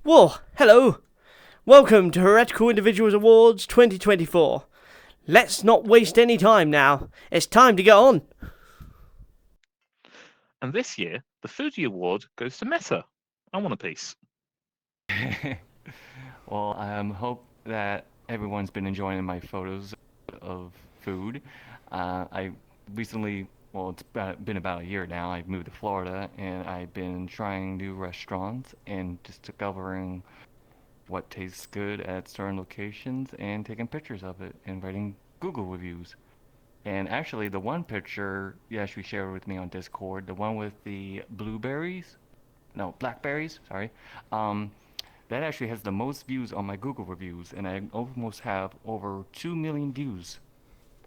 Well, hello. Welcome to Heretical Individuals Awards 2024. Let's not waste any time now. It's time to get on. And this year, the Fuji Award goes to Meta. I want a piece. Well, I hope that everyone's been enjoying my photos of food. I recently, well, been about a year now. I've moved to Florida, and I've been trying new restaurants and just discovering what tastes good at certain locations and taking pictures of it and writing Google reviews. And actually, the one picture you actually shared with me on Discord, the one with the blueberries, no, blackberries, sorry. Um, that actually has the most views on my Google reviews, and I almost have over 2 million views.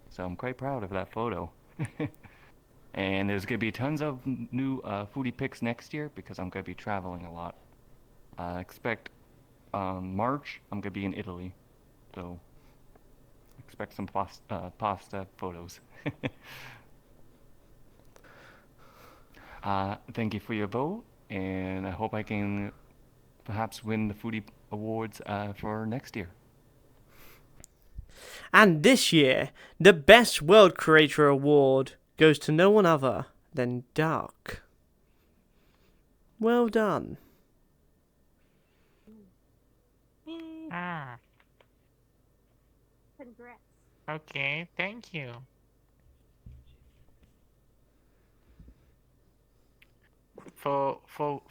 So I'm quite proud of that photo. And there's going to be tons of new foodie pics next year because I'm going to be traveling a lot. I expect March, I'm going to be in Italy. So expect some pasta photos. Thank you for your vote, and I hope I can perhaps win the foodie awards for next year. And this year, the Best World Creator Award goes to no one other than Dark. Well done. Ah, Congrats. okay, thank you. For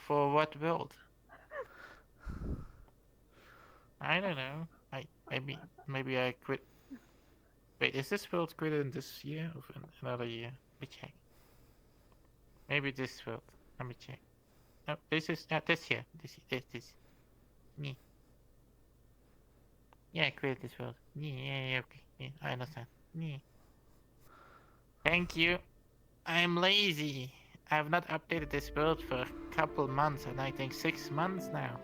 what build? I don't know. Maybe I quit. Wait, is this build quit in this year or in another year? Let me check. Maybe this build. Let me check. No, this is not this year. This. Me. Yeah, I quit this build. Yeah, okay. Yeah, I understand. Yeah. Thank you. I'm lazy. I have not updated this build for a couple months, and I think 6 months now.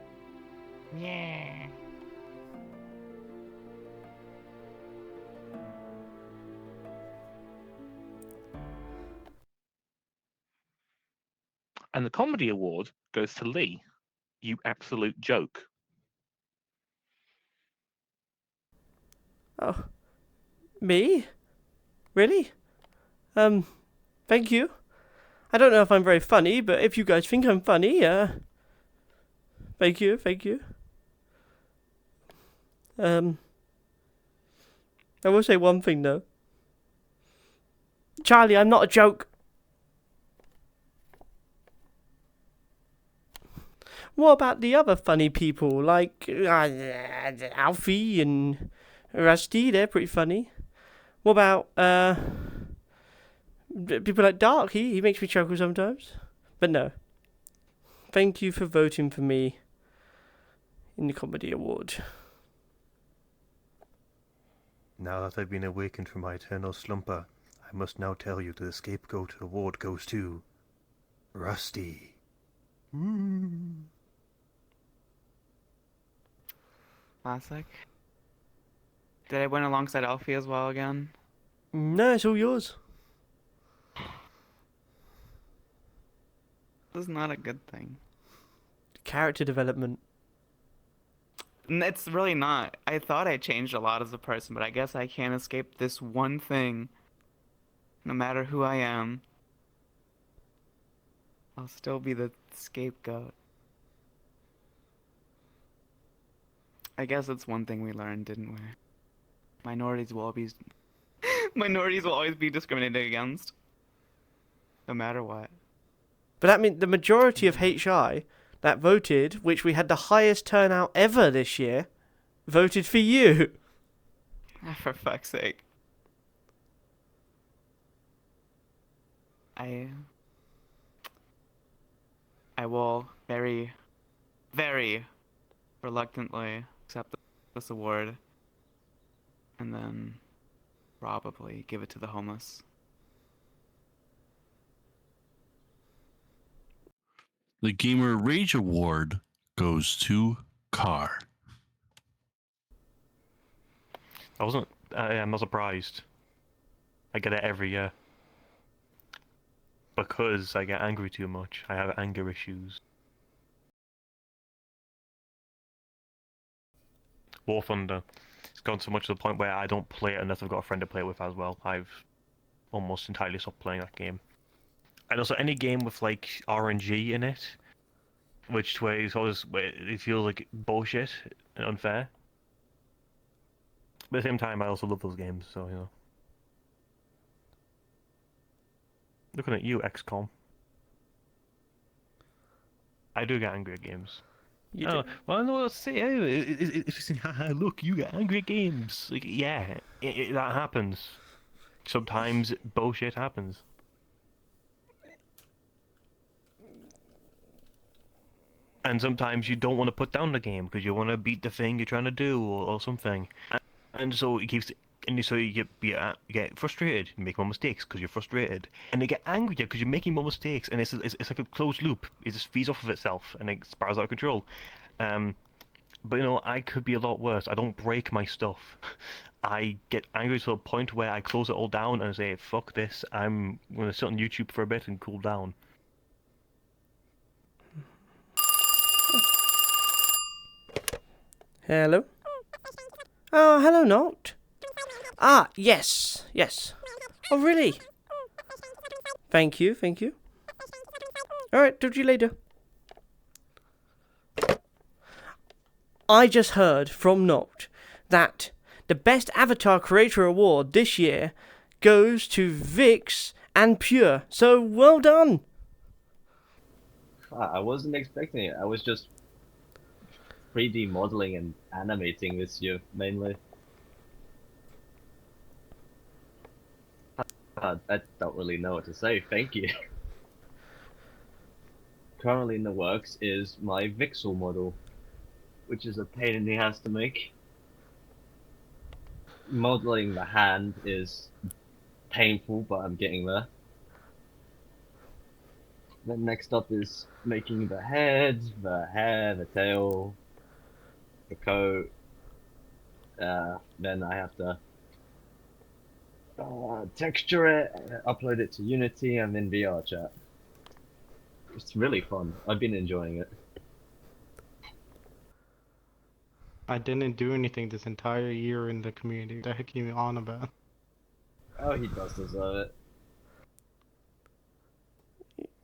Yeah. And the Comedy Award goes to Lee. You absolute joke. Oh, me? Really? Thank you. I don't know if I'm very funny, but if you guys think I'm funny, thank you. I will say one thing though. Charlie, I'm not a joke. What about the other funny people, like Alfie and Rusty? They're pretty funny. What about people like Dark? He makes me chuckle sometimes. But no. Thank you for voting for me in the Comedy Award. Now that I've been awakened from my eternal slumber, I must now tell you that the scapegoat award goes to Rusty. Classic. Did I win alongside Alfie as well again? No, it's all yours. This is not a good thing. Character development. It's really not. I thought I changed a lot as a person, but I guess I can't escape this one thing. No matter who I am, I'll still be the scapegoat. I guess it's one thing we learned, didn't we? Minorities will always minorities will always be discriminated against. No matter what. But that means the majority of HI that voted, which we had the highest turnout ever this year, voted for you. For fuck's sake. I will very, very reluctantly accept this award and then probably give it to the homeless. The Gamer Rage Award goes to Car. I'm not surprised. I get it every year. Because I get angry too much. I have anger issues. War Thunder. It's gone so much to the point where I don't play it unless I've got a friend to play it with as well. I've almost entirely stopped playing that game. And also any game with like RNG in it, which way is always it feels like bullshit and unfair. But at the same time, I also love those games, so you know. Looking at you, XCOM. I do get angry at games. You Oh, do. well, no, let's say, if you say, haha, look, you get angry at games. Like, yeah, that happens. Sometimes bullshit happens. And sometimes you don't want to put down the game because you want to beat the thing you're trying to do or something. And so it keeps, and so you get frustrated, you make more mistakes because you're frustrated, and you get angry because you're making more mistakes, and it's like a closed loop. It just feeds off of itself, and it spirals out of control. But you know, I could be a lot worse. I don't break my stuff. I get angry to a point where I close it all down and say, "Fuck this! I'm gonna sit on YouTube for a bit and cool down." Hello? Oh, hello, Noct. Ah, yes, yes. Oh, really? Thank you, thank you. Alright, talk to you later. I just heard from Noct that the Best Avatar Creator Award this year goes to Vix and Pure, so well done. I wasn't expecting it. I was just 3D modeling and animating this year, mainly. I don't really know what to say. Thank you. Currently in the works is my Vixel model, which is a pain in the ass to make. Modeling the hand is painful, but I'm getting there. Then next up is making the head, the hair, the tail, the coat. Then I have to texture it, upload it to Unity, and then VR chat. It's really fun. I've been enjoying it. I didn't do anything this entire year in the community. What the heck are you on about? Oh, he does deserve it.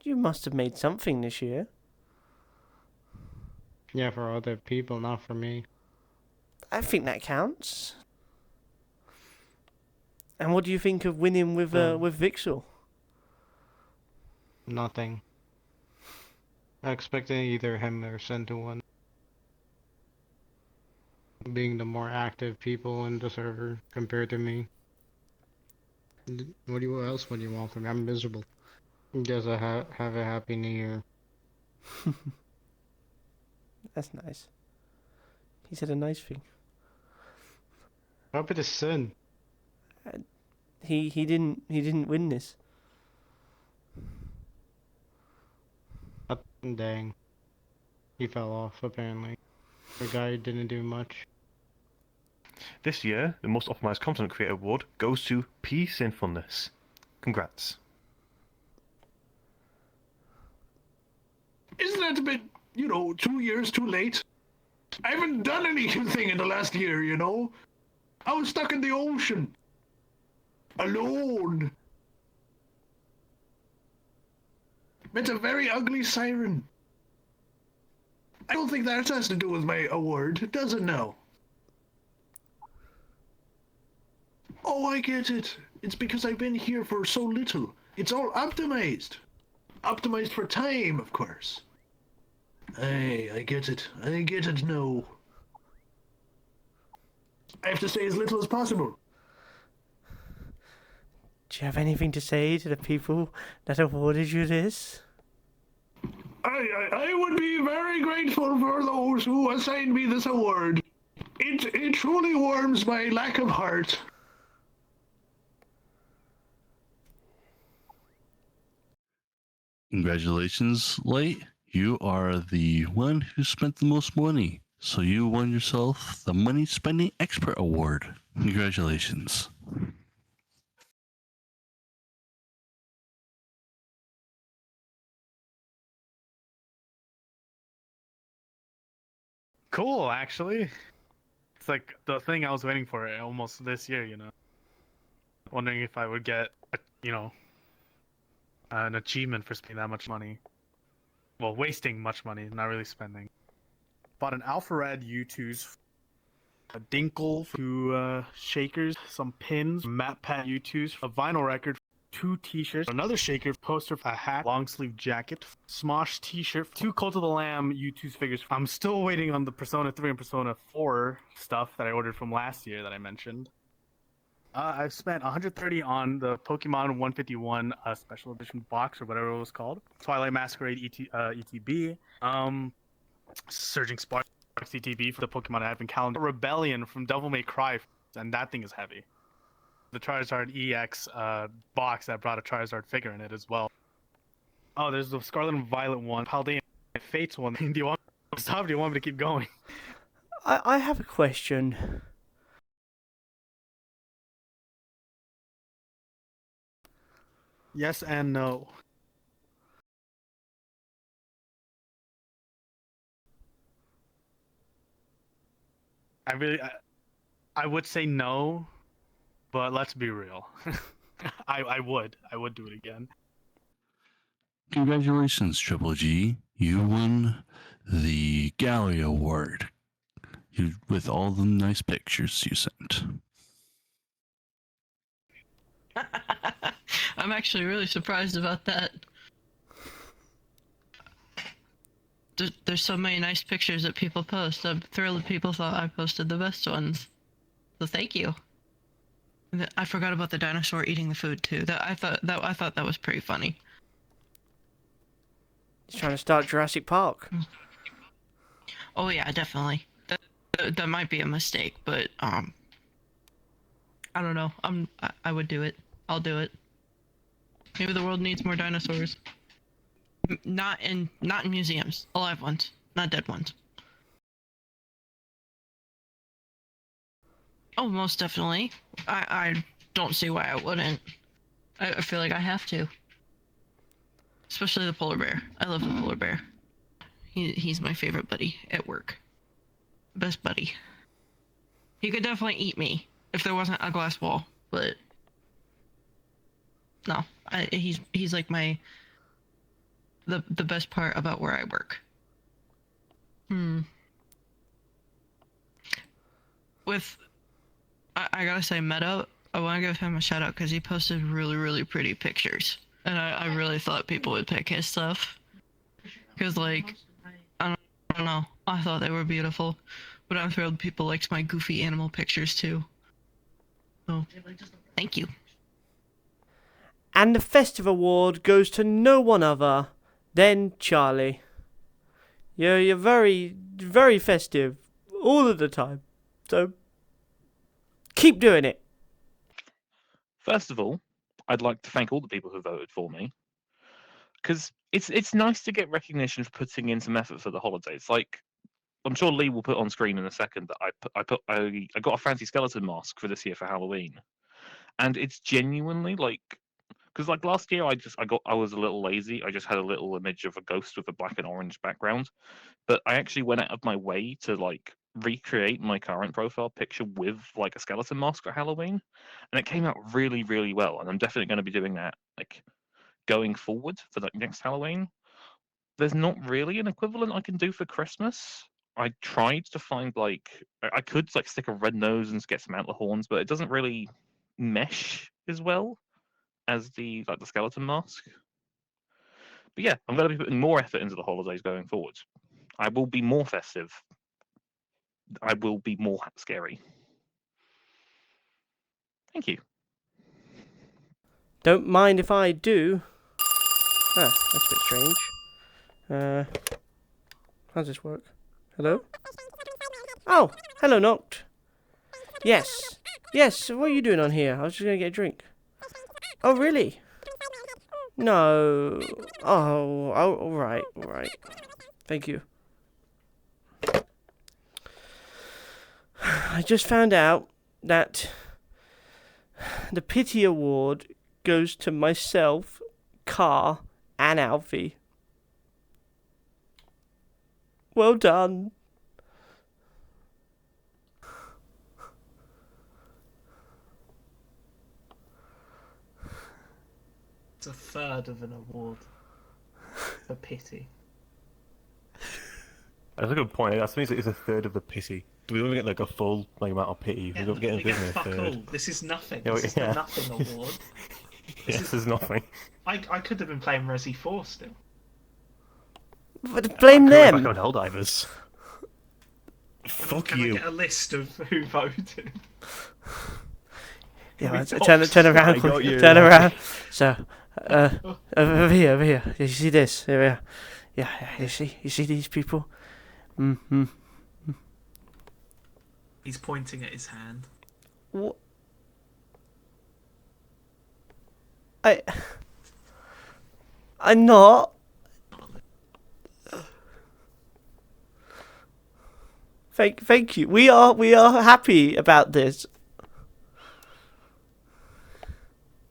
You must have made something this year. Yeah, for other people, not for me. I think that counts. And what do you think of winning with Vixel? Nothing. I expected either him or Sen to win. Being the more active people in the server compared to me. What else would you want from me? I'm miserable. Guess I have a happy new year. That's nice. He said a nice thing. How about the Sen? He didn't win this. Dang. He fell off apparently. The guy didn't do much. This year, the Most Optimized Content Creator Award goes to P. Sinfulness. Congrats. Isn't that a bit, 2 years too late? I haven't done anything in the last year, I was stuck in the ocean. Alone. Met a very ugly siren. I don't think that has to do with my award, does it now? Oh, I get it. It's because I've been here for so little. It's all optimized. Optimized for time, of course. Hey, I get it. I get it now. I have to say as little as possible. Do you have anything to say to the people that awarded you this? I would be very grateful for those who assigned me this award. It truly warms my lack of heart. Congratulations, Light. You are the one who spent the most money. So you won yourself the Money Spending Expert Award. Congratulations. Cool, actually. It's like the thing I was waiting for almost this year, you know. Wondering if I would get, you know, an achievement for spending that much money. Well, wasting much money, not really spending. Bought an Alpha Red U2s, a Dinkle, 2 shakers, some pins, Matte Pad U2s, a vinyl record, 2 t-shirts, another shaker, poster, a hat, long sleeve jacket, Smosh t-shirt, 2 Cult of the Lamb U2s figures. I'm still waiting on the Persona 3 and Persona 4 stuff that I ordered from last year that I mentioned. I've spent 130 on the Pokemon 151 special edition box or whatever it was called. Twilight Masquerade ETB. Surging Sparks ETB for the Pokemon Advent Calendar. Rebellion from Devil May Cry, and that thing is heavy. The Charizard EX box that brought a Charizard figure in it as well. Oh, there's the Scarlet and Violet one, Paldean Fates one. Do you want me to stop? Do you want me to keep going? I have a question. Yes and no. I would say no, but let's be real. I would do it again. Congratulations, Triple G. You won the Gallery Award with all the nice pictures you sent. I'm actually really surprised about that. There's so many nice pictures that people post. I'm thrilled that people thought I posted the best ones. So thank you. And I forgot about the dinosaur eating the food too. I thought that was pretty funny. He's trying to start Jurassic Park. Oh yeah, definitely. That might be a mistake, but I don't know. I would do it. I'll do it. Maybe the world needs more dinosaurs. Not in museums. Alive ones, not dead ones. Oh, most definitely. I don't see why I wouldn't. I feel like I have to. Especially the polar bear. I love the polar bear. He's my favorite buddy at work. Best buddy. He could definitely eat me if there wasn't a glass wall, but no, he's like the best part about where I work. I gotta say, Meta, I want to give him a shout out because he posted really pretty pictures, and I really thought people would pick his stuff because like I don't know, I thought they were beautiful, but I'm thrilled people liked my goofy animal pictures too. So thank you. And the festive award goes to no one other than Charlie. You're very festive all of the time. So keep doing it. First of all, I'd like to thank all the people who voted for me, because it's nice to get recognition for putting in some effort for the holidays. Like, I'm sure Lee will put on screen in a second that I got a fancy skeleton mask for this year for Halloween, and it's genuinely like, because like last year I was a little lazy. I just had a little image of a ghost with a black and orange background, but I actually went out of my way to like recreate my current profile picture with like a skeleton mask for Halloween, and it came out really well. And I'm definitely going to be doing that like going forward for like next Halloween. There's not really an equivalent I can do for Christmas. I tried to find like I could like stick a red nose and get some antler horns, but it doesn't really mesh as well as the skeleton mask. But yeah, I'm going to be putting more effort into the holidays going forward. I will be more festive. I will be more scary. Thank you. Don't mind if I do. Ah, that's a bit strange. How does this work? Hello? Oh, hello, Noct. Yes. Yes, what are you doing on here? I was just going to get a drink. Oh, really? No. Oh, all right. Thank you. I just found out that the pity award goes to myself, Car, and Alfie. Well done. a third of an award for pity. That's a good point. That means it's a third of the pity. Do we only get like a full amount of pity? Yeah, We don't get we get anything a fuck third. all. This is nothing. Yeah, This is the nothing award. This is nothing. I could have been playing Resi 4 still. But blame them. Back on Helldivers. Fuck Can you. I get a list of who voted? Yeah, We turn boxed. around, I got you. turn around. So, over here. You see this? Here we are. Yeah, you see these people? Mm-hmm. He's pointing at his hand. What? I'm not. Thank you. We are happy about this.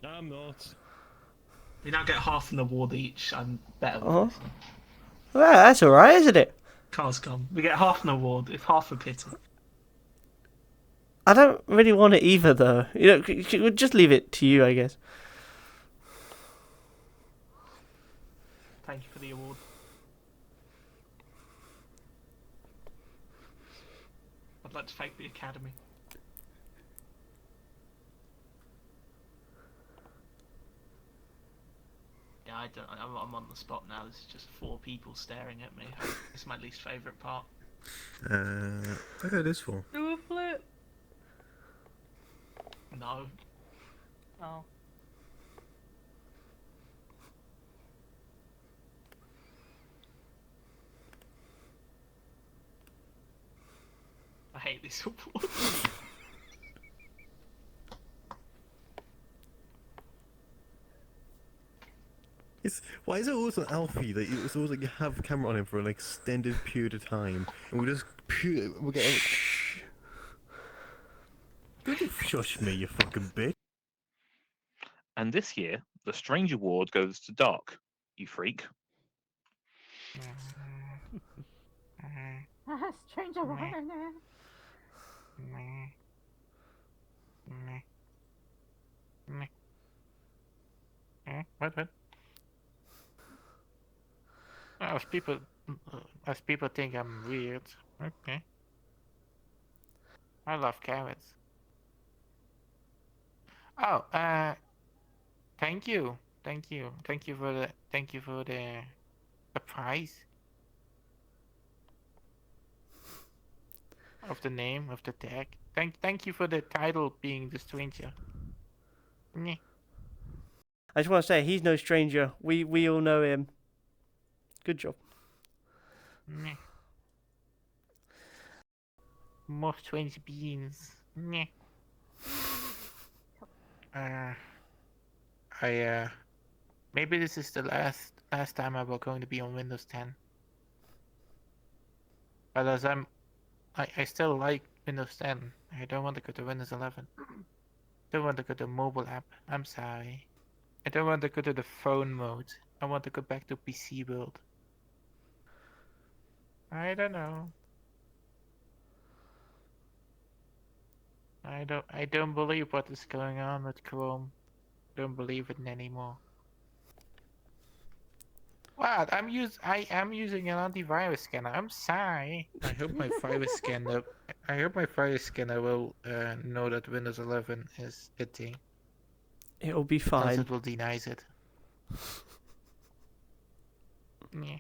I'm not. We now get half an award each. I'm better with Oh, this. well, that's all right, isn't it? Car's gone. We get half an award, if half a pity. I don't really want it either, though. We'll just leave it to you, I guess. Thank you for the award. I'd like to thank the Academy. Yeah, I don't. I'm on the spot now. There's just 4 people staring at me. It's my least favourite part. I got this for. Do a flip. No. Oh. I hate this award. Why is it always an Alfie that it's always like you have the camera on him for an extended period of time, and we're getting. Don't you shush me, you fucking bitch. And this year, the Strange Award goes to Dark, you freak. Strange award. What? As people think I'm weird. Okay. I love carrots. Oh, thank you for the prize of the name of the tag. Thank you for the title being the stranger. Meh. I just want to say, he's no stranger. We all know him. Good job. Meh. More strange beings. Meh. Maybe this is the last time I'm going to be on Windows 10. But as I still like Windows 10. I don't want to go to Windows 11. Don't want to go to mobile app. I'm sorry. I don't want to go to the phone mode. I want to go back to PC world. I don't know. I don't believe what is going on with Chrome. Don't believe it anymore. What? I am using an antivirus scanner. I'm sorry. I hope my virus scanner will know that Windows 11 is a thing. It'll be Else fine. it will deny it. Meh.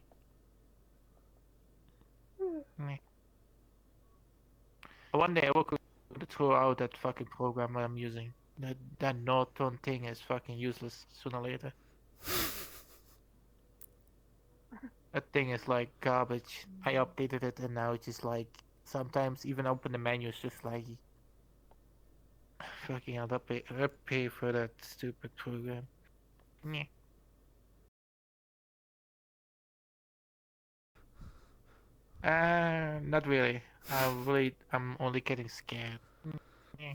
Meh. One day I will throw out that fucking program I'm using. That Norton thing is fucking useless sooner or later. That thing is like garbage. I updated it and now it's just like sometimes even open the menu is just like fucking I'll pay for that stupid program. Meh. Not really. I'm only getting scared. Meh.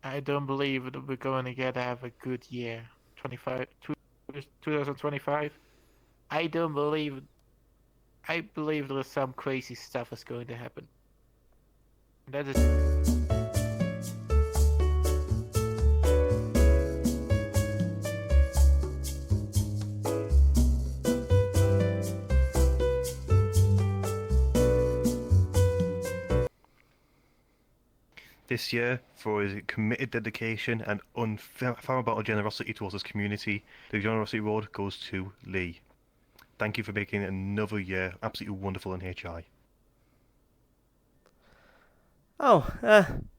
I don't believe that we're going to have a good year. 2025. I don't believe. I believe there is some crazy stuff is going to happen. That is. this year for his committed dedication and unfathomable generosity towards his community. The Generosity Award goes to Lee. Thank you for making another year absolutely wonderful in HI. Oh,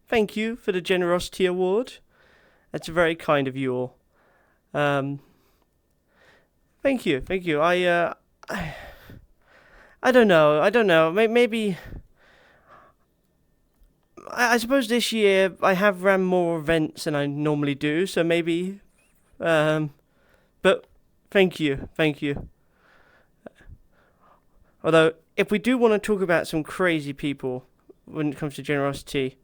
thank you for the Generosity Award. That's very kind of you all. Thank you. I don't know. Maybe. I suppose this year I have ran more events than I normally do, so maybe. But thank you. Although, if we do want to talk about some crazy people when it comes to generosity,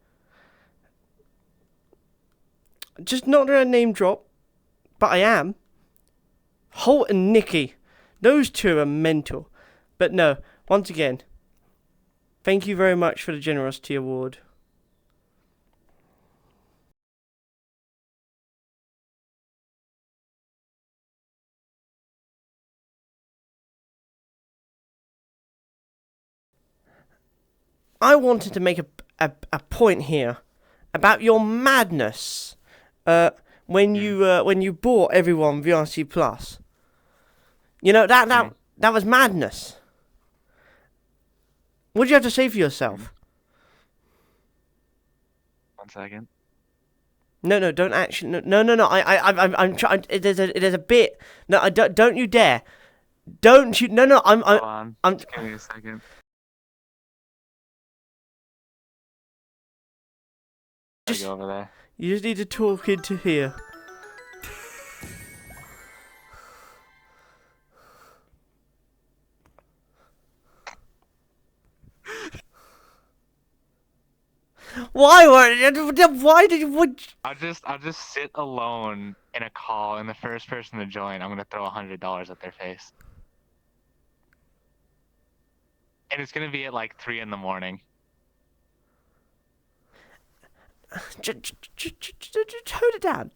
just not a name drop, but I am. Holt and Nikki, those two are mental. But no, once again, thank you very much for the Generosity Award. I wanted to make a point here about your madness when you bought everyone VRC Plus. You know that was madness. What do you have to say for yourself? 1 second. No, don't actually. No. I'm trying. There's a bit. No, I don't you dare. Don't you? No. Hold on. Just give me a second. Just, go over there. You just need to talk into here. Why did you? I'll just sit alone in a call, and the first person to join, I'm gonna throw $100 at their face, and it's gonna be at like 3 in the morning. Tone it down.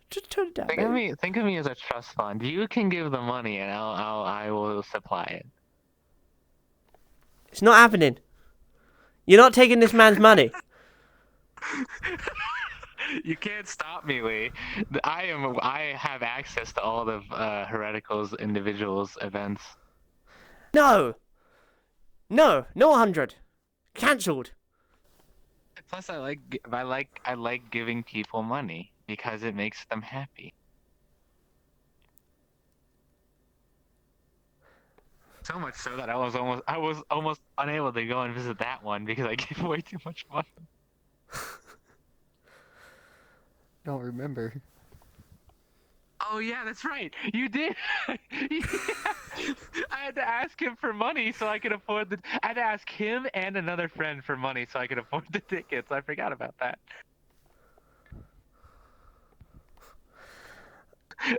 Just tone it down. Think of me as a trust fund. You can give the money, and I will supply it. It's not happening. You're not taking this man's money. You can't stop me, Lee. I have access to all of Heretical Individuals events. No 100. Cancelled. Plus, I like giving people money because it makes them happy. So much so that I was almost unable to go and visit that one because I gave way too much money. Don't remember. Oh yeah, that's right. You did. Yeah. I had to ask him for money so I could afford the. I had to ask him and another friend for money so I could afford the tickets. I forgot about that.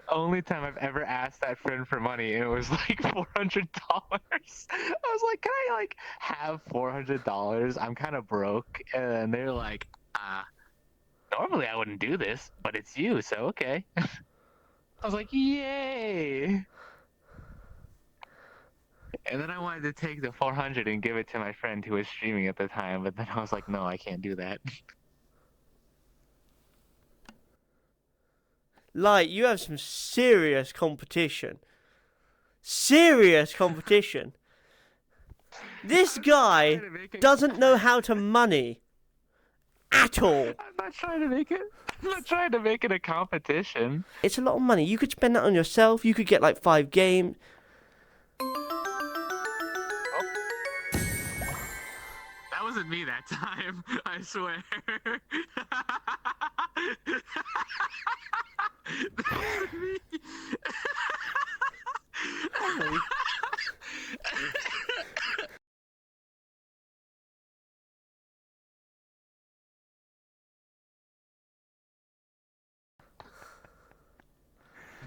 Only time I've ever asked that friend for money, and it was like $400. I was like, "Can I have $400? I'm kind of broke." And they're like, normally I wouldn't do this, but it's you, so okay." I was like, "Yay!" And then I wanted to take the 400 and give it to my friend who was streaming at the time, but then I was like, "No, I can't do that." Like, you have some serious competition. This guy doesn't know how to money. At all. I'm not trying to make it a competition. It's a lot of money. You could spend that on yourself. You could get like 5 games. That wasn't me that time, I swear. That wasn't me.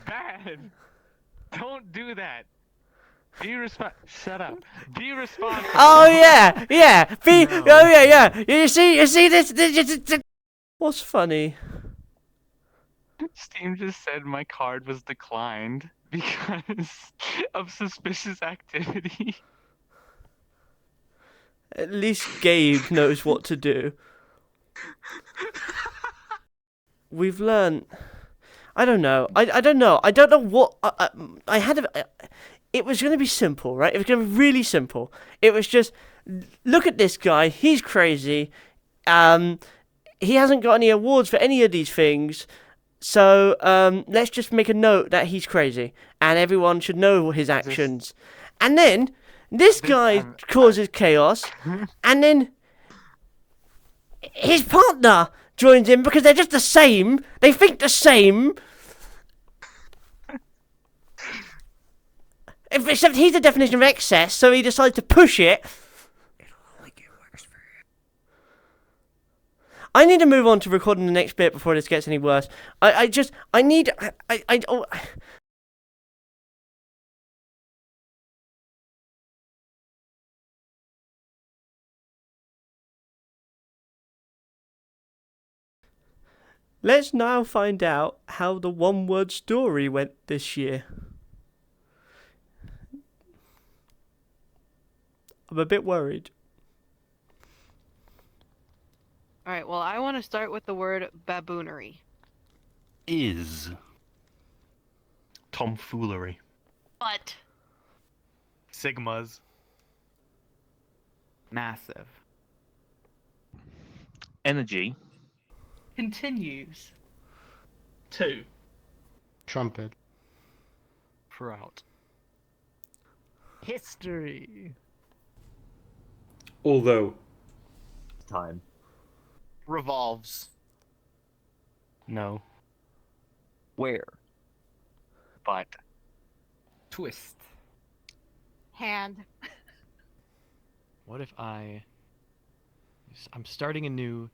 Bad. Don't do that. Shut up. Be responsible. Oh yeah. No. Oh yeah. You see this. What's funny? Steam just said my card was declined because of suspicious activity. At least Gabe knows what to do. We've learned. I don't know. I don't know. I don't know what I had. It was going to be simple, right? It was going to be really simple. It was just look at this guy. He's crazy. He hasn't got any awards for any of these things. So let's just make a note that he's crazy, and everyone should know his actions. And then this guy causes chaos, and then his partner joins in because they're just the same. They think the same. Except he's the definition of excess, so he decides to push it. I need to move on to recording the next bit before this gets any worse. Let's now find out how the one-word story went this year. I'm a bit worried. Alright, well, I want to start with the word baboonery. Is. Tomfoolery. But. Sigmas. Massive. Energy. Continues. 2. Trumpet. Prout. History. Although. Time. Revolves. No. Where? But. Twist. Hand. What if I'm starting anew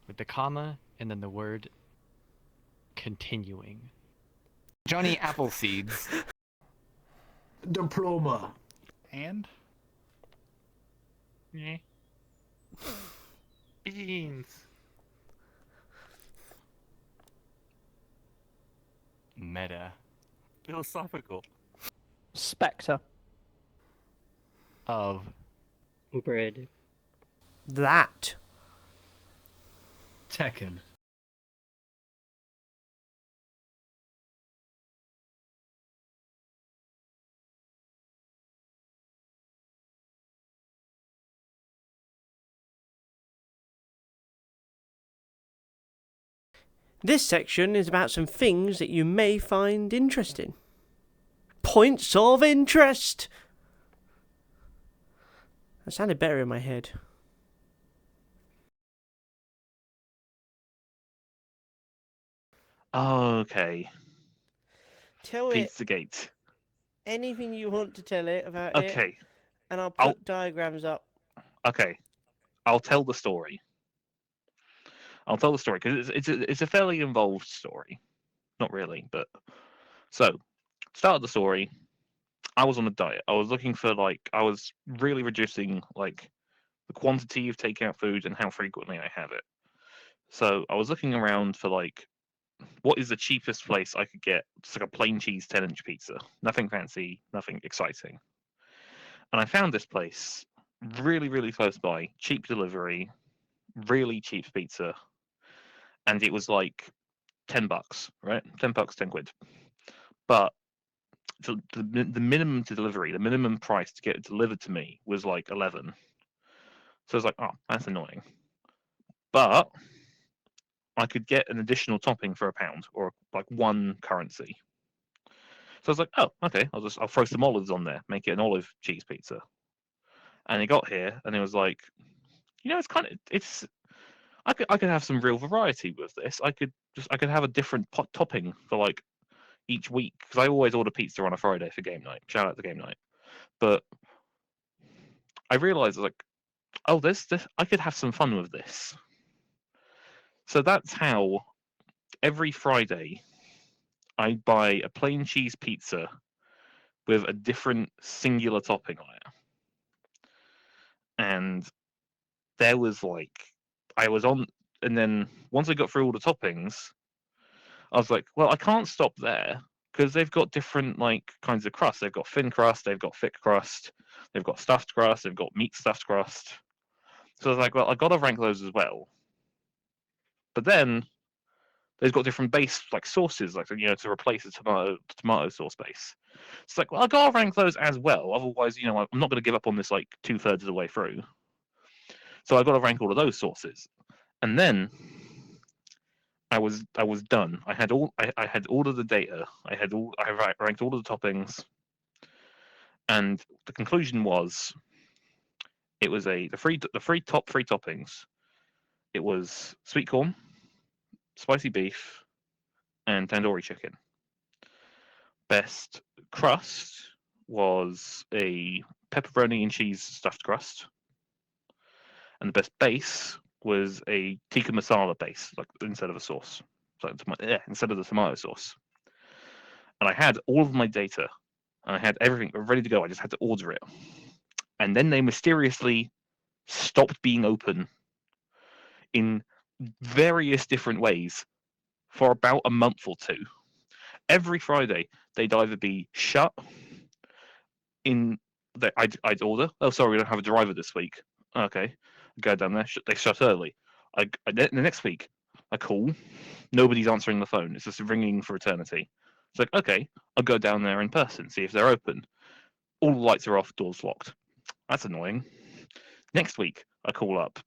with the comma and then the word continuing. Johnny Appleseeds. Diploma. And? Yeah. Beans. Meta. Philosophical. Spectre. Of. Bread. That. Tekken. This section is about some things that you may find interesting. Points of interest! That sounded better in my head. Okay. Tell it Pizzagate. anything you want to tell it about it. Okay. And I'll put diagrams up. Okay. I'll tell the story. Because it's a fairly involved story. Not really, but so start of the story. I was on a diet. I was looking for I was really reducing the quantity of takeout food and how frequently I have it. So I was looking around for what is the cheapest place I could get just a plain cheese 10-inch pizza. Nothing fancy, nothing exciting. And I found this place really, really close by, cheap delivery, really cheap pizza. And it was $10, right? $10, 10 quid. But the minimum to delivery, the minimum price to get it delivered to me was 11. So I was oh, that's annoying. But I could get an additional topping for £1 or one currency. So I was oh, okay, I'll throw some olives on there, make it an olive cheese pizza. And it got here, and it was I could have some real variety with this. I could have a different topping for each week, because I always order pizza on a Friday for game night. Shout out to game night. But I realized oh, this I could have some fun with this. So that's how every Friday I buy a plain cheese pizza with a different singular topping on it. And there was I was on, and then once I got through all the toppings, I was well, I can't stop there, because they've got different kinds of crust. They've got thin crust, they've got thick crust, they've got stuffed crust, they've got meat stuffed crust. So I was well, I got to rank those as well. But then they've got different base like sauces, like to replace the tomato sauce base. It's like, well, I gotta rank those as well. Otherwise, I'm not gonna give up on this like 2/3 of the way through. So I got to rank all of those sauces, and then I was done. I had all of the data. I ranked all of the toppings, and the conclusion was it was the top three toppings. It was sweet corn, spicy beef, and tandoori chicken. Best crust was a pepperoni and cheese stuffed crust, and the best base was a tikka masala base, like instead of a sauce, instead of the tomato sauce. And I had all of my data, and I had everything ready to go. I just had to order it, and then they mysteriously stopped being open in various different ways for about a month or two. Every Friday, they'd either be shut. I'd order. Oh, sorry, we don't have a driver this week. Okay, go down there. They shut early. The next week, I call. Nobody's answering the phone. It's just ringing for eternity. It's like, okay, I'll go down there in person, see if they're open. All the lights are off, doors locked. That's annoying. Next week, I call up.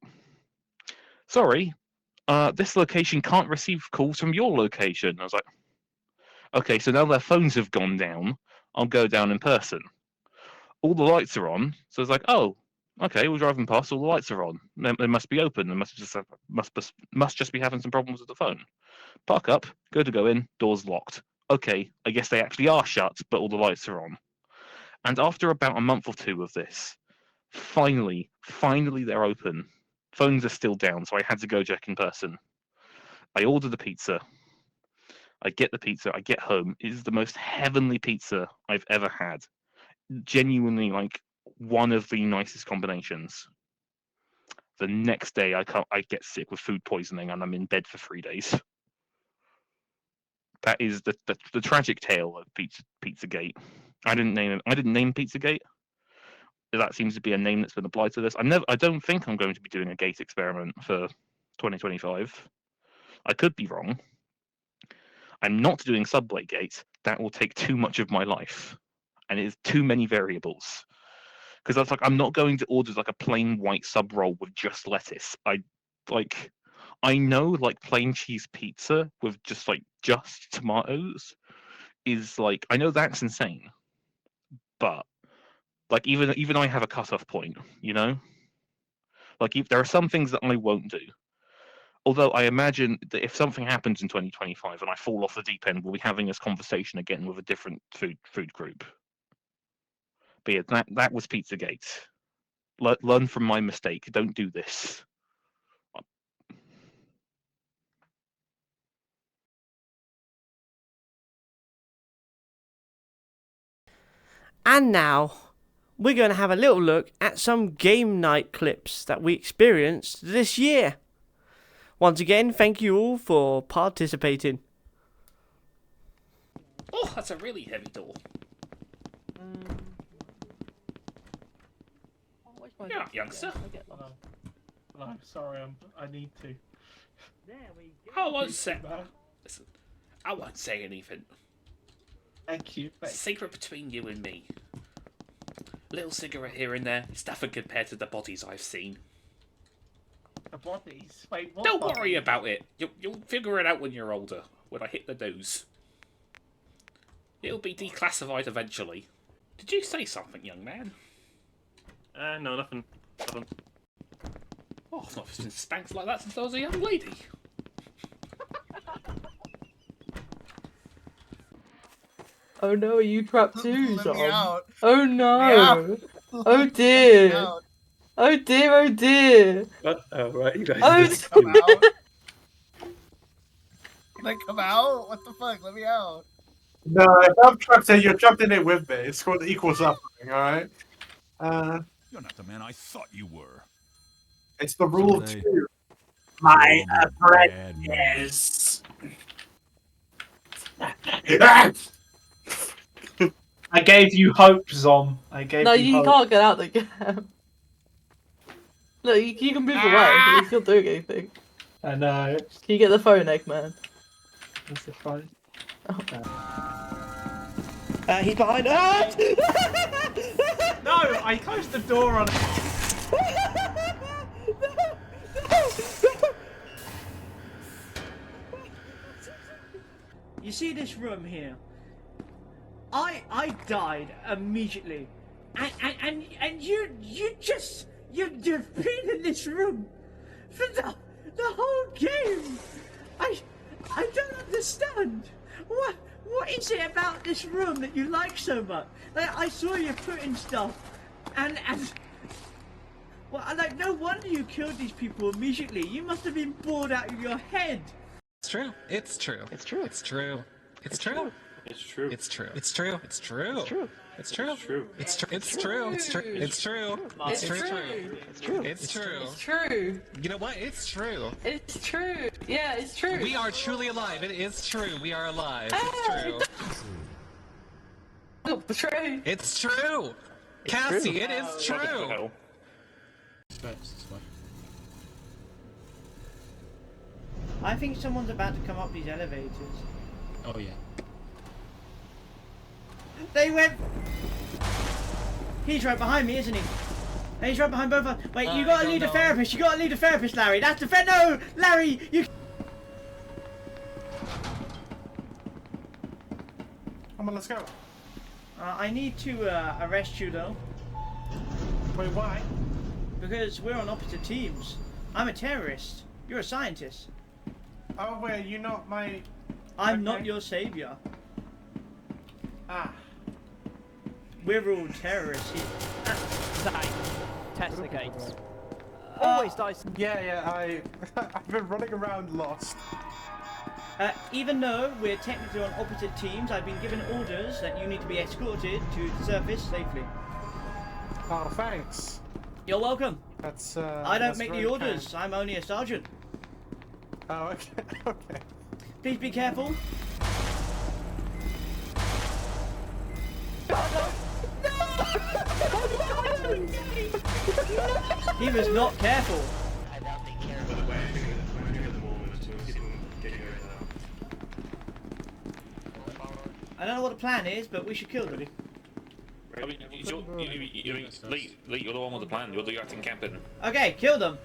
Sorry, this location can't receive calls from your location. I was like, okay, so now their phones have gone down. I'll go down in person. All the lights are on, so it's like, oh, okay, we're driving past. All the lights are on. They must be open. They must just be having some problems with the phone. Park up, go in, doors locked. Okay, I guess they actually are shut, but all the lights are on. And after about a month or two of this, finally they're open. Phones are still down, so I had to go check in person. I order the pizza. I get the pizza. I get home. It is the most heavenly pizza I've ever had. Genuinely, like one of the nicest combinations. The next day, I get sick with food poisoning, and I'm in bed for 3 days. That is the tragic tale of Pizzagate. I didn't name Pizzagate. That seems to be a name that's been applied to this. I don't think I'm going to be doing a gate experiment for 2025. I could be wrong. I'm not doing Subway Gate. That will take too much of my life, and it is too many variables. Because I was like, I'm not going to order like a plain white sub roll with just lettuce. I know like plain cheese pizza with just tomatoes is like, I know that's insane, but like even I have a cutoff point, Like if there are some things that I won't do. Although I imagine that if something happens in 2025 and I fall off the deep end, we'll be having this conversation again with a different food group. But yeah, that was Pizzagate. Learn from my mistake. Don't do this. And now, we're going to have a little look at some game night clips that we experienced this year. Once again, thank you all for participating. Oh, that's a really heavy door. Yeah, youngster. No, sorry, I need to. I won't say. Listen, I won't say anything. Thank you. Secret between you and me. Little cigarette here and there. It's nothing compared to the bodies I've seen. The bodies? Wait, what? Don't worry about it. You'll figure it out when you're older. When I hit the news. It'll be declassified eventually. Did you say something, young man? No, nothing. Oh, I've not been spanked like that since I was a young lady. Oh no, are you trapped too, Let me John? out. Oh no! Oh dear! Oh dear, oh dear! Oh, right, you guys. Oh Come out. Can I come out? What the fuck? Let me out. No, if I'm trapped in, you're trapped in it with me. It's called equal suffering, alright? You're not the man I thought you were. It's the rule of Someday- two. My apprentice. I gave you hope, Zom. I gave No, you you hope. can't get out the game. Look, you can move away. He's not doing anything. I know. Can you get the phone, Eggman? What's the phone? He's behind us! No, I closed the door on You see this room here? I died immediately, and you've been in this room for the whole game. I don't understand. What is it about this room that you like so much? Like, I saw you putting stuff, and well, like, no wonder you killed these people immediately. You must have been bored out of your head. It's true. It's true. It's true. It's true. It's true. It's true. It's true. It's true. It's true. It's true. It's true. It's true. It's true. It's true. It's true. It's true. It's true. true. It's true. It's true. It's true. You know what? It's true. It's true. Yeah, it's true. We are truly alive. It is true. We are alive. It's true. Oh, it's true. It's true. Cassie, it is true. I think someone's about to come up these elevators. Oh yeah. They went. He's right behind me, isn't he? He's right behind both of us. Wait, you gotta lead the therapist. You gotta lead the therapist, Larry. That's the no, Larry. You. Come on, let's go. I need to arrest you though. Wait, why? Because we're on opposite teams. I'm a terrorist. You're a scientist. Oh, wait, you're not my... I'm not your savior. Ah. We're all terrorists. Test the gates. Always dice. Yeah, I've been running around lost. Even though we're technically on opposite teams, I've been given orders that you need to be escorted to the surface safely. Oh, thanks. You're welcome. That's, I don't make the orders. I'm only a sergeant. Oh, okay, okay. Please be careful. He was not careful. I don't know what the plan is, but we should kill them. I mean, Lee, you're the one with the plan. You're the acting captain. Okay, kill them.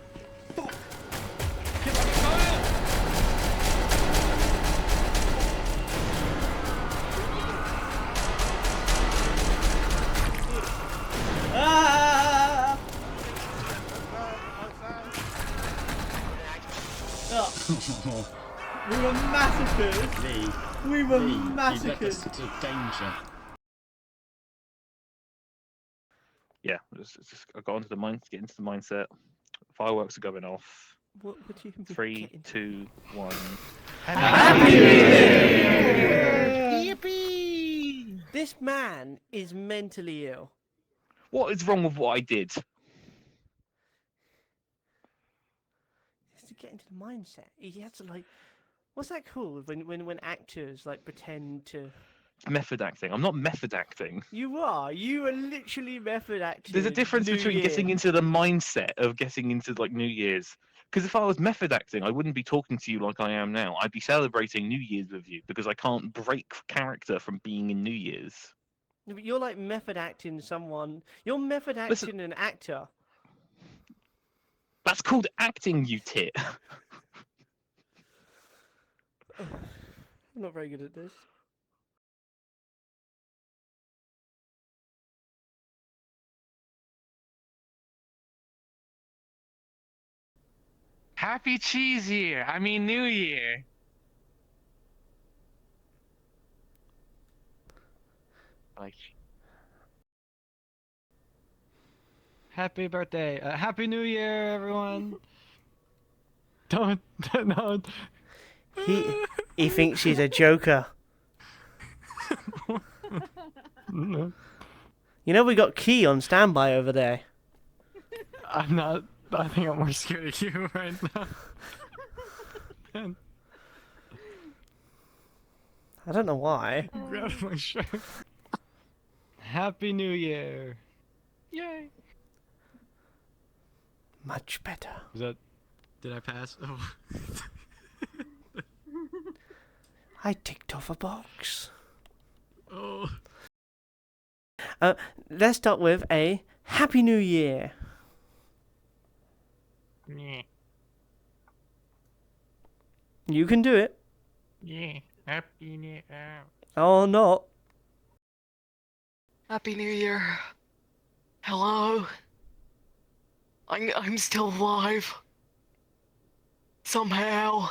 Ah! Oh. We were massacred. Lee. We were Lee, massacred. You led us to danger. Yeah, I got into the get into the mindset. Fireworks are going off. What would you be 3, 2, 1. Happy New Year! Yippee! This man is mentally ill. What is wrong with what I did? Just to get into the mindset, he has to like. What's that called when actors like pretend to? Method acting. I'm not method acting. You are. You are literally method acting. There's a difference between getting into the mindset of getting into like New Year's. Because if I was method acting, I wouldn't be talking to you like I am now. I'd be celebrating New Year's with you because I can't break character from being in New Year's. No, but you're like method acting someone. You're method acting an actor. That's called acting, you tit. I'm not very good at this. Happy Cheese Year! I mean New Year! Like. Happy birthday! Happy New Year, everyone! Don't. He thinks he's a joker. No. You know we got Key on standby over there. I'm not. I think I'm more scared of you right now. Man. I don't know why. Grab my shirt. Happy New Year! Yay! Much better. Did Did I pass? Oh. I ticked off a box. Oh. Let's start with a Happy New Year. Yeah. You can do it. Yeah. Happy New Year. Or not. Happy New Year. Hello. I'm still alive. Somehow.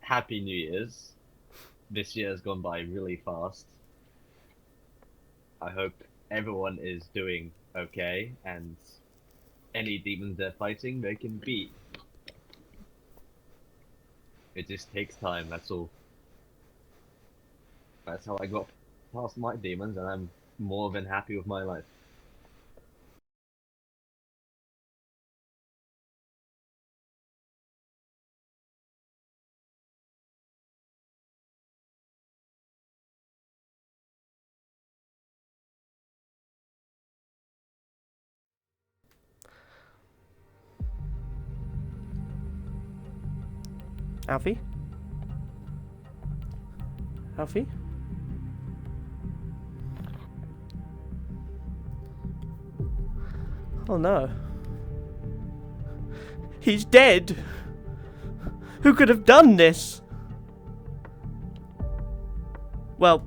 Happy New Year's. This year has gone by really fast. I hope everyone is doing okay and any demons they're fighting they can beat. It just takes time, that's all. That's how I got past my demons and I'm more than happy with my life. Alfie? Alfie? Oh no. He's dead! Who could have done this? Well,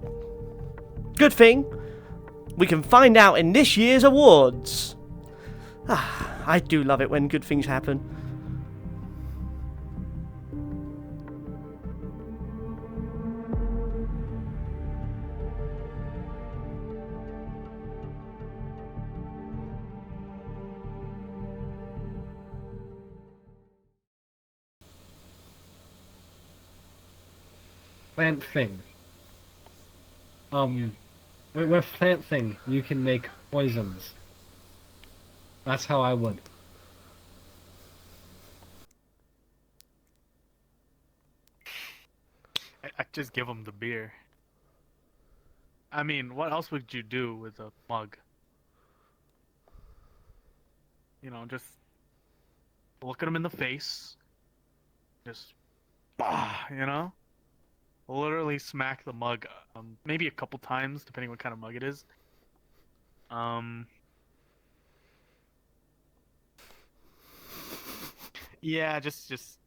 good thing. We can find out in this year's awards. Ah, I do love it when good things happen. Plant thing. With plant thing, you can make poisons. That's how I would. I just give him the beer. I mean, what else would you do with a mug? You know, just look at him in the face. Just, you know? Literally smack the mug, maybe a couple times, depending what kind of mug it is. Yeah, just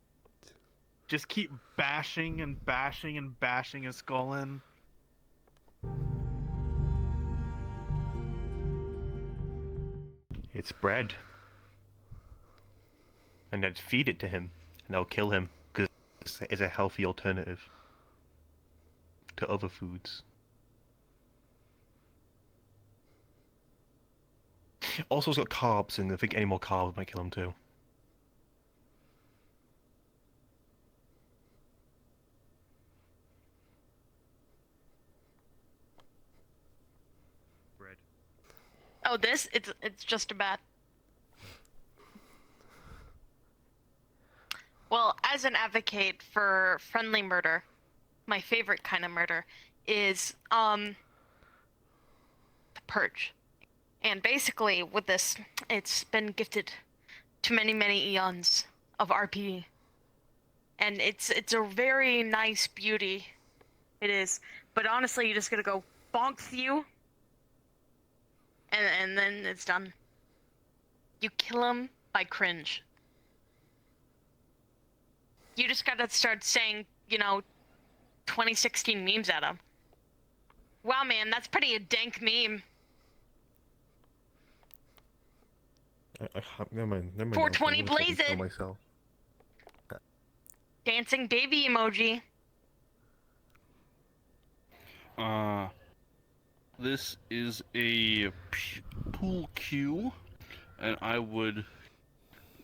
keep bashing and bashing and bashing his skull in. It's bread. And then feed it to him, and I'll kill him, because it's a healthy alternative to other foods. Also, it's got carbs, and I think any more carbs might kill him too. Bread. Oh, it's just a bat. Well, as an advocate for friendly murder, my favorite kind of murder is the purge. And basically with this, it's been gifted to many, many eons of RP. And it's a very nice beauty. It is. But honestly, you just gotta go bonk you. And then it's done. You kill him by cringe. You just gotta start saying, 2016 memes at him. Wow, man, that's pretty a dank meme. Never mind. 420 blazing. Myself. Dancing baby emoji. This is a pool cue, and I would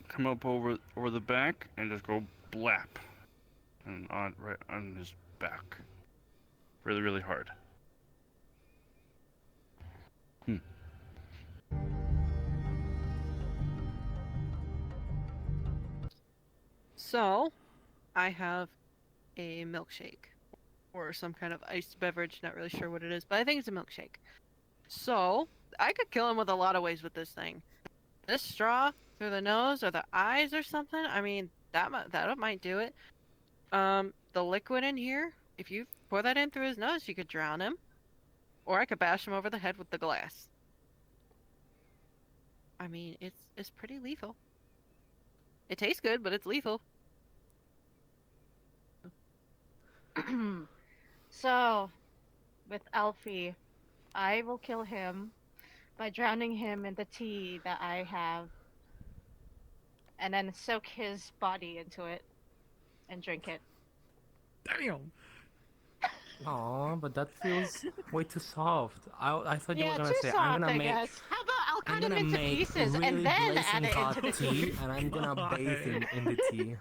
come up over the back and just go blap, and right on his back, really, really hard. So, I have a milkshake. Or some kind of iced beverage, not really sure what it is, but I think it's a milkshake. So, I could kill him with a lot of ways with this thing. this straw through the nose or the eyes or something. I mean, that might do it. The liquid in here, if you pour that in through his nose, you could drown him, or I could bash him over the head with the glass. I mean, it's pretty lethal. It tastes good, but it's lethal. So, with Alfie, I will kill him by drowning him in the tea that I have, and then soak his body into it and drink it. Damn. Aw, but that feels way too soft. I thought you Yeah, were gonna too say, soft, I'm gonna I make, guess. How about I'll I'm cut him gonna into make pieces really and then blazing add it hot into the tea, tea? and I'm gonna bathe in the tea.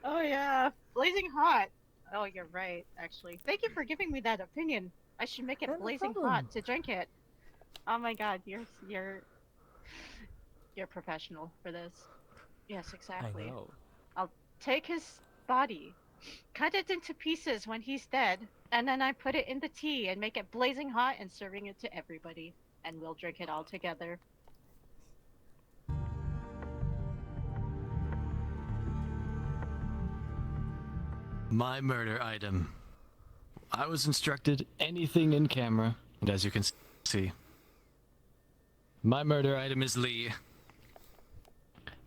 Oh yeah, blazing hot. Oh, you're right, actually. Thank you for giving me that opinion. I should make it Yeah, no blazing problem. hot to drink it. Oh my god, you're professional for this. Yes, exactly. I know. I'll take his body, cut it into pieces when he's dead, and then I put it in the tea and make it blazing hot and serving it to everybody, and we'll drink it all together. My murder item. I was instructed anything in camera, and as you can see, my murder item is Lee.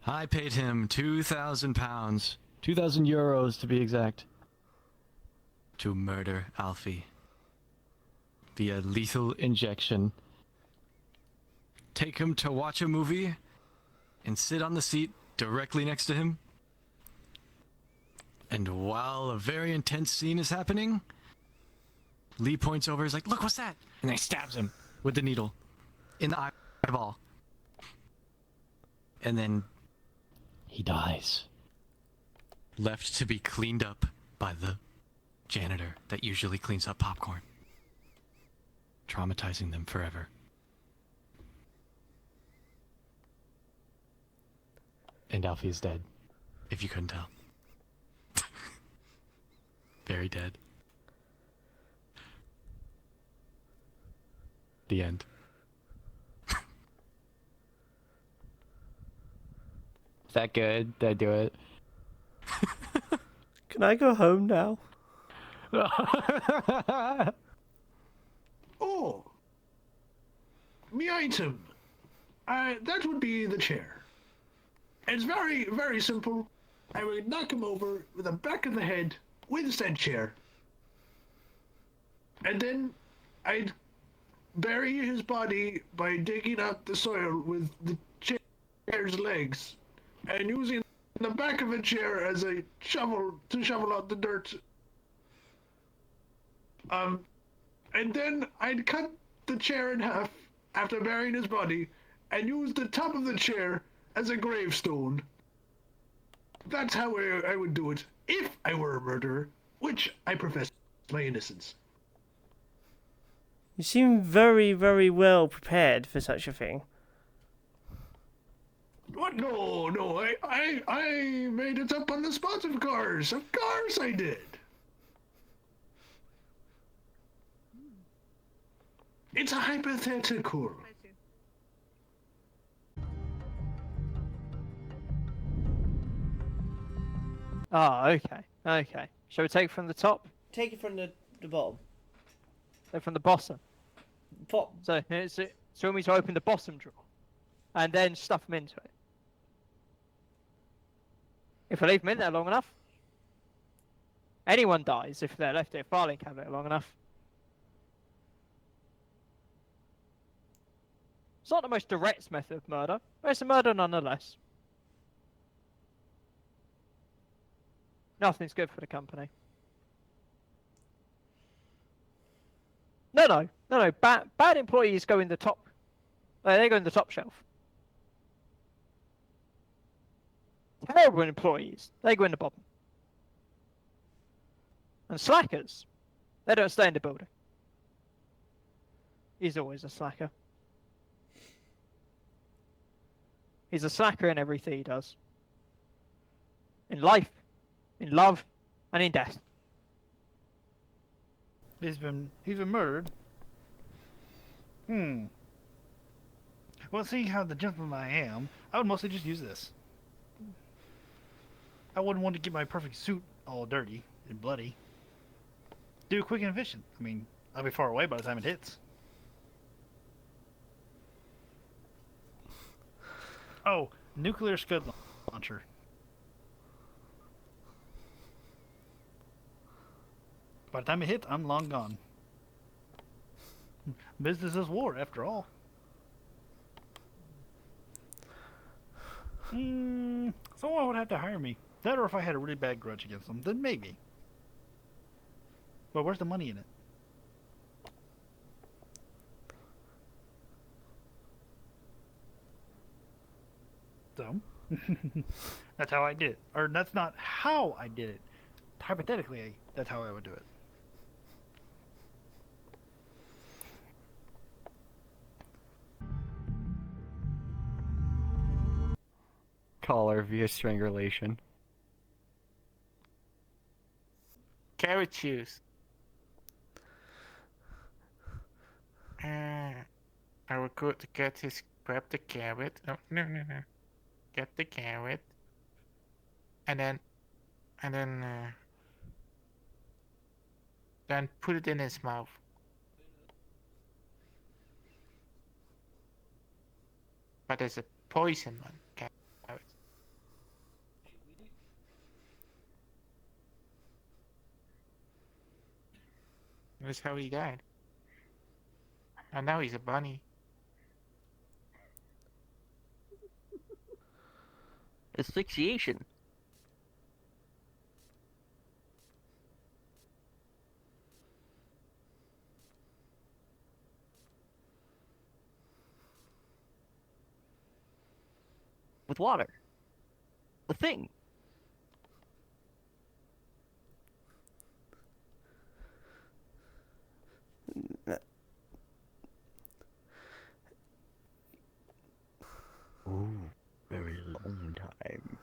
I paid him £2,000, 2,000 euros to be exact, to murder Alfie via lethal injection. Take him to watch a movie and sit on the seat directly next to him. And while a very intense scene is happening, Lee points over, is like, look, what's that? And then he stabs him with the needle in the eyeball. And then he dies. Left to be cleaned up by the janitor that usually cleans up popcorn. Traumatizing them forever. And Alfie is dead, if you couldn't tell. Very dead. The end. Is that good? Did I do it? Can I go home now? Oh, me item. That would be the chair. It's very, very simple. I would knock him over with the back of the head with said chair. And then I'd bury his body by digging out the soil with the chair's legs and using the back of a chair as a shovel to shovel out the dirt. And then I'd cut the chair in half after burying his body and use the top of the chair as a gravestone. That's how I would do it if I were a murderer, which I profess my innocence. You seem very, very well prepared for such a thing. What? No, I made it up on the spot, of course. Of course I did. It's a hypothetical. Oh, okay. Okay. Shall we take it from the top? Take it from the bottom. No, from the bottom. Pop. So you want me to open the bottom drawer and then stuff them into it. If I leave them in there long enough, anyone dies if they're left in a filing cabinet long enough. It's not the most direct method of murder, but it's a murder nonetheless. Nothing's good for the company. No. Bad employees go in the top. They go in the top shelf. Terrible employees, they go in the bottom. And slackers, they don't stay in the building. He's always a slacker. He's a slacker in everything he does. In life, in love, and in death. He's been murdered. Well, seeing how the gentleman I am, I would mostly just use this. I wouldn't want to get my perfect suit all dirty and bloody. Do it quick and efficient. I mean, I'll be far away by the time it hits. Oh, nuclear scud launcher. By the time it hits, I'm long gone. Business is war, after all. Someone would have to hire me. That or if I had a really bad grudge against them, then maybe. But where's the money in it? So, that's how I did it. Or that's not how I did it. Hypothetically, that's how I would do it. Collar via strangulation. Carrot juice. I would go to get his grab the carrot. Oh, no. Get the carrot. And then put it in his mouth. But there's a poison one. Carrot. That's how he died. And now he's a bunny. Asphyxiation. With water. The thing. Ooh, very long time.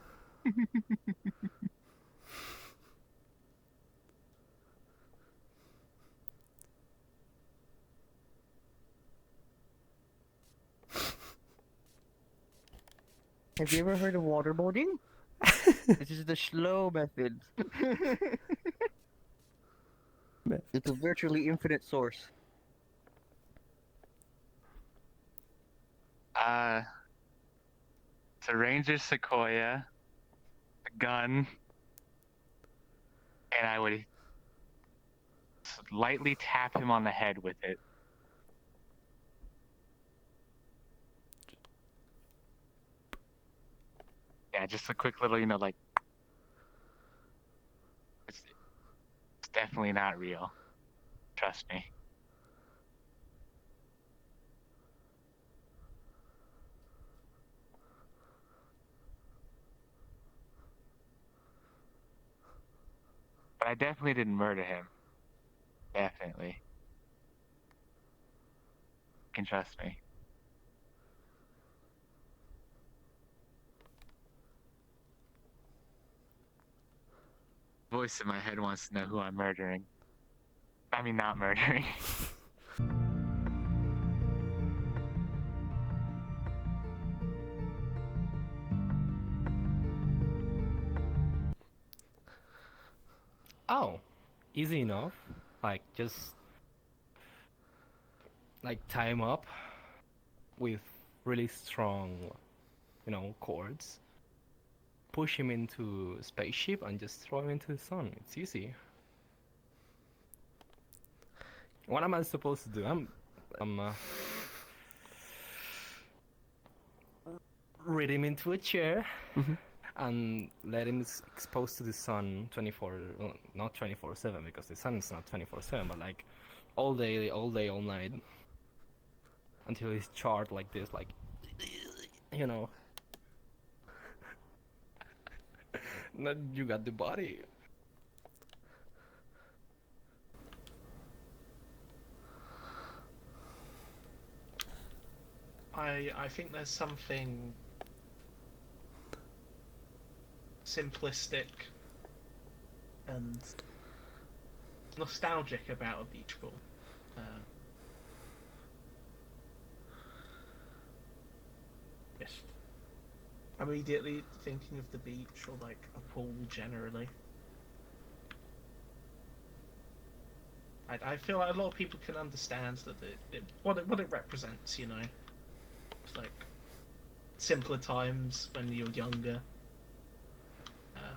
Have you ever heard of waterboarding? This is the slow method. It's a virtually infinite source. It's a Ranger Sequoia, a gun, and I would lightly tap him on the head with it. Yeah, just a quick little, like, it's definitely not real. Trust me. But I definitely didn't murder him. Definitely. You can trust me. Voice in my head wants to know who I'm murdering. I mean, not murdering. Oh, easy enough. Like, just like tie him up with really strong, cords. Push him into a spaceship and just throw him into the sun. It's easy. What am I supposed to do? I'm read him into a chair and let him exposed to the sun 24, well, not 24/7 because the sun is not 24/7, but like all day, all night until he's charred like this, like Not you got the body. I think there's something simplistic and nostalgic about a beach ball. just immediately thinking of the beach or like a pool generally. I feel like a lot of people can understand that what it represents, you know. It's like simpler times when you're younger.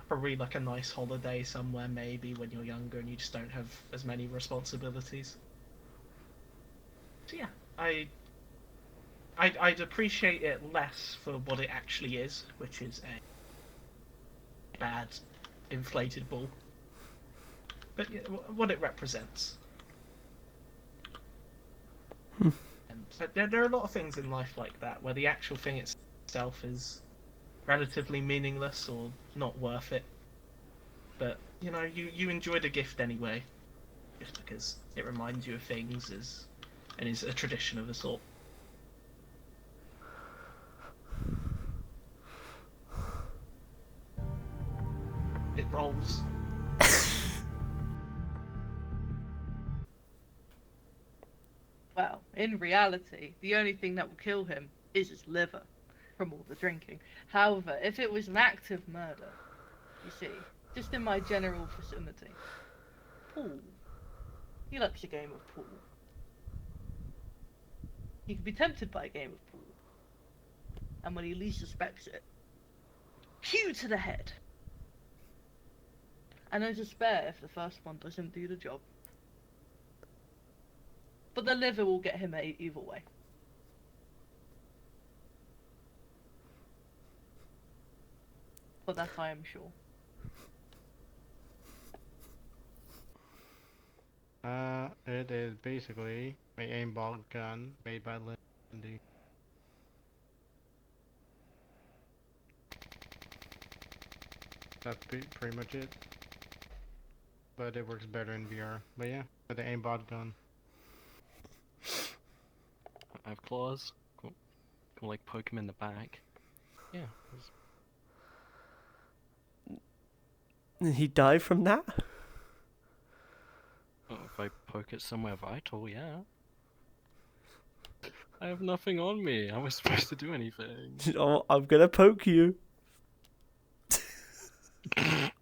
Probably like a nice holiday somewhere maybe when you're younger and you just don't have as many responsibilities. So yeah, I'd appreciate it less for what it actually is, which is a bad inflated ball. But yeah, what it represents. And there are a lot of things in life like that where the actual thing itself is relatively meaningless or not worth it. But you know, you enjoy the gift anyway, just because it reminds you of things and is a tradition of a sort. It rolls. Well, in reality, the only thing that will kill him is his liver from all the drinking. However, if it was an act of murder, you see, just in my general vicinity, pool. He likes a game of pool. He could be tempted by a game of pool. And when he least suspects it, cue to the head. And no despair if the first one doesn't do the job. But the liver will get him either way. But that I am sure. It is basically an aimbot gun made by Lindy. That's pretty much it. But it works better in VR. But yeah, with the aimbot gun. I have claws. Can like poke him in the back. Yeah. Did he die from that? Oh, if I poke it somewhere vital, yeah. I have nothing on me. How am I supposed to do anything? Oh, I'm gonna poke you. That's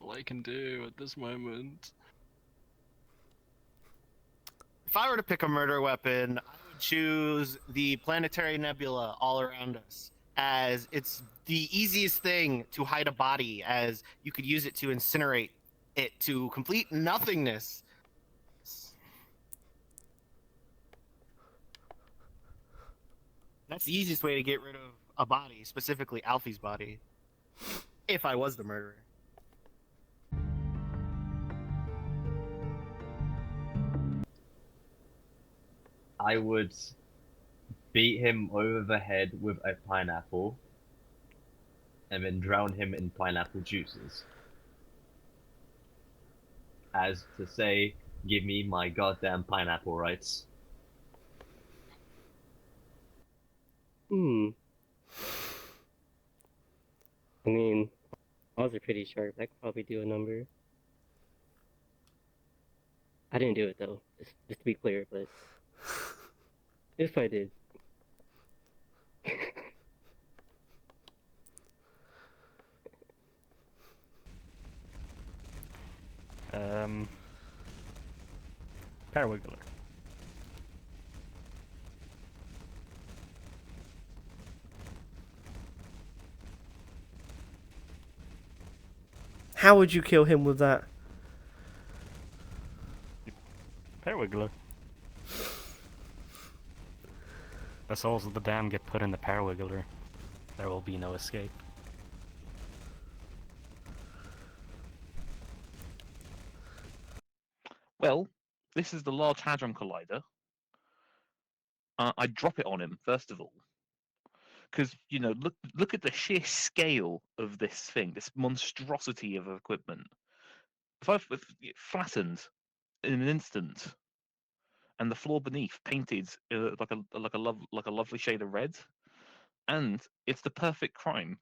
all I can do at this moment. If I were to pick a murder weapon, I would choose the planetary nebula all around us, as it's the easiest thing to hide a body, as you could use it to incinerate it to complete nothingness. That's the easiest way to get rid of a body, specifically Alfie's body, if I was the murderer. I would beat him over the head with a pineapple and then drown him in pineapple juices. As to say, give me my goddamn pineapple rights. I mean, odds are pretty sharp. I could probably do a number. I didn't do it though, just to be clear, but if I did. Parawiggler. How would you kill him with that? Parawiggler. The souls of the damned get put in the Parawiggler. There will be no escape. Well, this is the Large Hadron Collider. I drop it on him first of all, because you know, look at the sheer scale of this thing, this monstrosity of equipment. If it flattened in an instant, and the floor beneath painted like a lovely shade of red, and it's the perfect crime.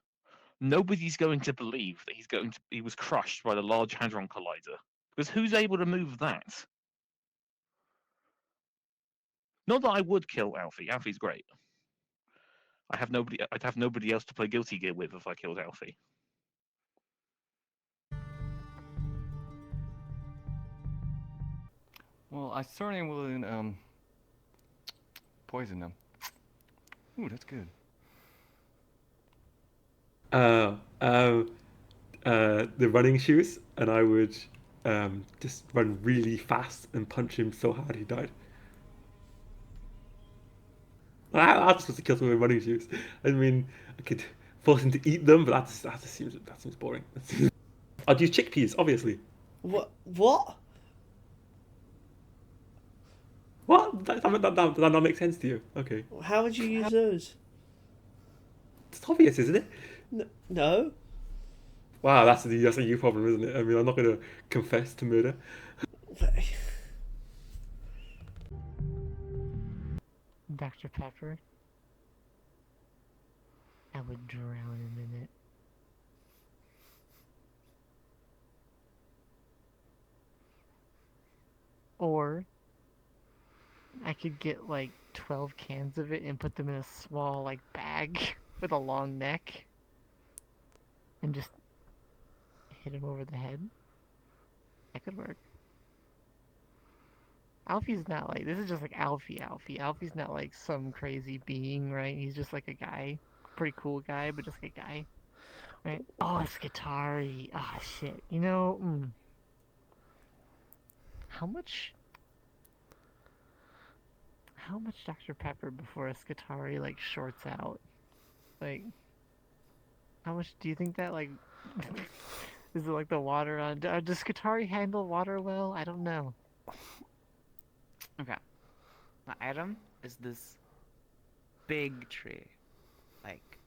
Nobody's going to believe that he was crushed by the Large Hadron Collider, because who's able to move that? Not that I would kill Alfie. Alfie's great. I'd have nobody else to play Guilty Gear with if I killed Alfie. Well, I certainly wouldn't poison them. Ooh, that's good. The running shoes, and I would just run really fast and punch him so hard he died. I'm supposed to kill someone with running shoes. I mean, I could force him to eat them, but that seems boring. I'd use chickpeas, obviously. What? What? Does that not make sense to you? Okay. How would you use those? It's obvious, isn't it? No. Wow, that's a you problem, isn't it? I mean, I'm not going to confess to murder. Dr. Pepper. I would drown him in it. Or I could get like 12 cans of it and put them in a small like bag with a long neck and just hit him over the head. That could work. Alfie's not like, this is just like Alfie. Alfie's not like some crazy being, right? He's just like a guy. Pretty cool guy, but just like a guy. Right? Oh, it's Skitari. Ah, shit. You know, How much Dr. Pepper before a Skitari like shorts out? Like, how much do you think that like is it like the water on? Does Skitari handle water well? I don't know. Okay. My item is this big tree. Like,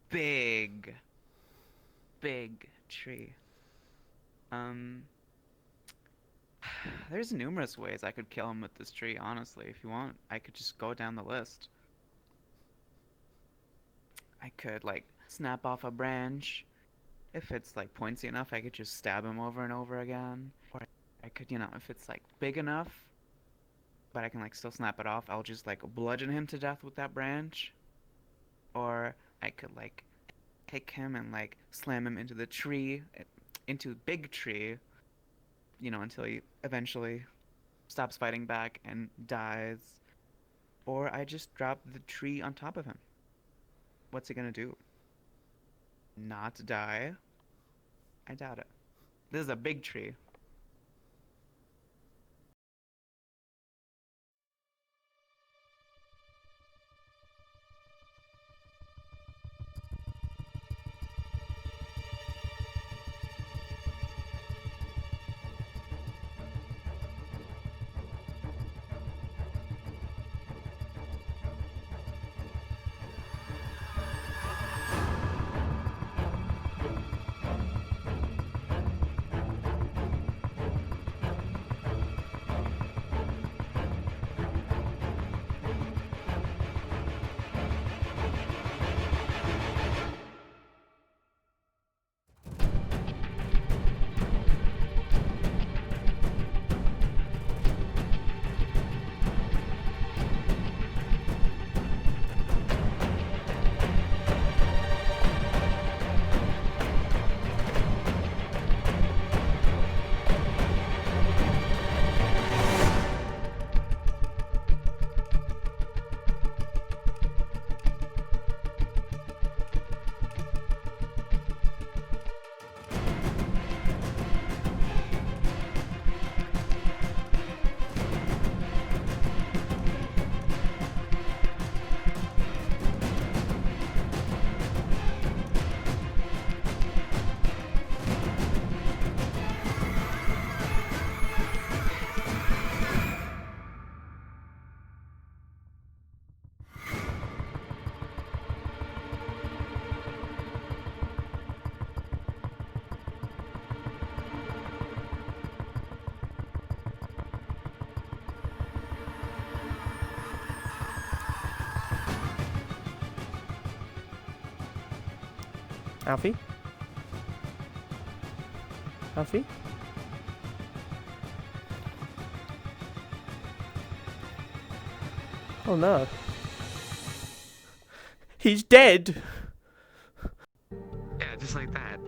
big tree. There's numerous ways I could kill him with this tree, honestly. If you want, I could just go down the list. I could, like, snap off a branch. If it's, like, pointy enough, I could just stab him over and over again. Or I could, you know, if it's, like, big enough, but I can, like, still snap it off, I'll just, like, bludgeon him to death with that branch. Or I could, like, take him and, like, slam him into the tree, into the big tree, you know, until he eventually stops fighting back and dies. Or I just drop the tree on top of him. What's he gonna do? Not die? I doubt it. This is a big tree. Alfie? Alfie? Oh no. He's dead. Yeah, just like that.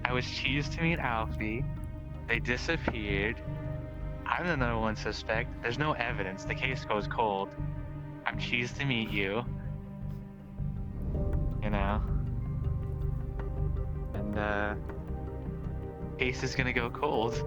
I was cheesed to meet Alfie. They disappeared. I'm the number one suspect. There's no evidence. The case goes cold. I'm cheesed to meet you. You know? And, case is gonna go cold.